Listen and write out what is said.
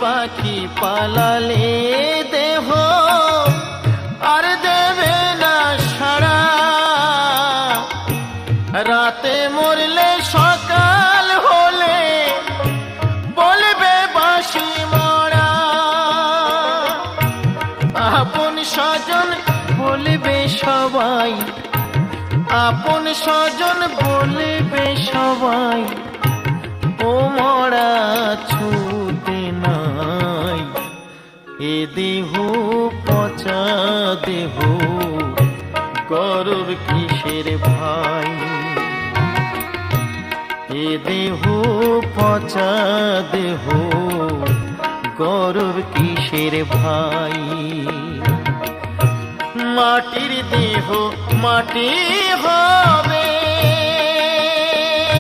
পাখি পালালে দেহ আর দেবে না সাড়া, রাতে মরলে সকাল হলে বলবে বাঁশি মরা। আপন স্বজন বলবে সবাই, আপন স্বজন বলবে সবাই, ও মরা ছুটে নাই। এ দেহ পচা দেহ গর্ব কিসের ভাই, এ দেহ পচা দেহ গর্ব কিসের ভাই। মাটির দেহ মাটি হবে,